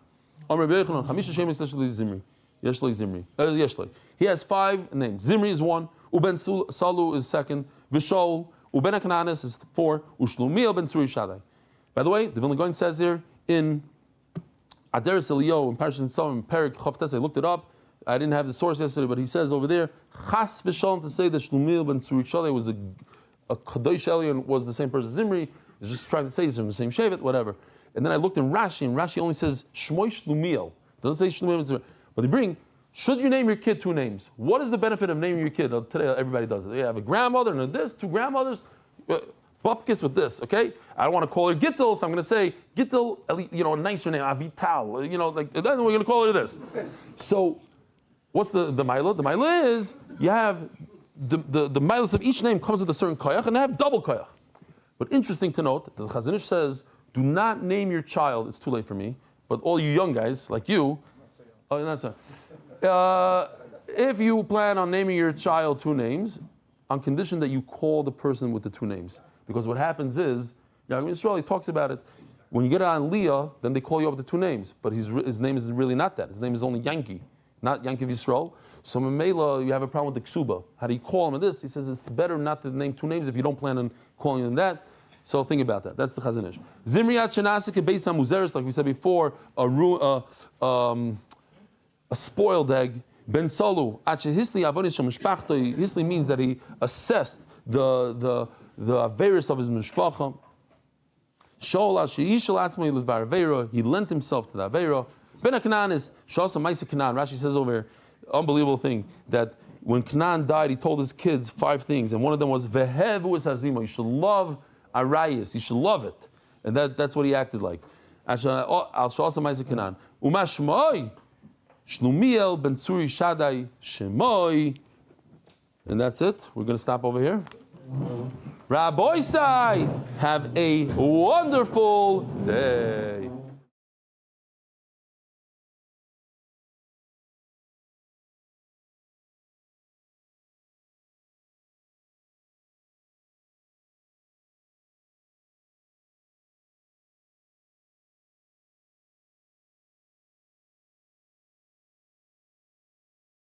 He has 5 names. Zimri is 1, Uben Salu is 2nd, Vishol, Uben Akananis is 4, Ushlumiel ben Tzuri Shaddai. By the way, the Vilna Gaon says here in Aderes Eliyahu in Parashat Tzom, Perik Chavtes, I looked it up. I didn't have the source yesterday, but he says over there, Chas Vishol, to say that Shlumiel ben Tzuri Shaddai was a Kadosh Elyon, was the same person as Zimri. He's just trying to say he's from the same Shevet, whatever. And then I looked in Rashi, and Rashi only says Shmoy Shlumiel. Doesn't say Shlumiel. But they bring, should you name your kid 2 names? What is the benefit of naming your kid? Today everybody does it. They have a grandmother and this, 2 grandmothers. Bupkis with this, okay? I don't want to call her Gittel, so I'm going to say Gittel, a nicer name, Avital, then we're going to call her this. So, what's the Maila? The Maila is, you have, the Mailas of each name comes with a certain koyach, and they have double koyach. But interesting to note, the Chazon Ish says, do not name your child, it's too late for me, but all you young guys, like you, if you plan on naming your child 2 names, on condition that you call the person with the 2 names. Because what happens is, Yisrael, he talks about it, when you get on Leah, then they call you up with the 2 names, but his name is really not that. His name is only Yankee, not Yankiv Yisrael. So Mamela, you have a problem with the Ksuba. How do you call him in this? He says it's better not to name 2 names if you don't plan on calling him that. So think about that. That's the Chazon Ish. Zimriyat Shenasik Beis HaMuzeres, like we said before, a spoiled egg. Ben Salu, Hisli Avonis Shel Mishpachtoi. Hisli means that he assessed the Averis of his Mishpacha. Shol Sheishal Atzmai L'Dvar Avera. He lent himself to the Avera. Ben HaKanan is Shasa Maisa Kanan. Rashi says over here, unbelievable thing, that when Kanan died, he told his kids 5 things, and one of them was Vehevu Azima. You should love Arayis. You should love it, and that's what he acted like. Al Shasa Maisa Kanan. Umashmoi. Shlumiel ben Tzuri Shaddai Shemoi. And that's it. We're going to stop over here. Rabbi Sai, have a wonderful day.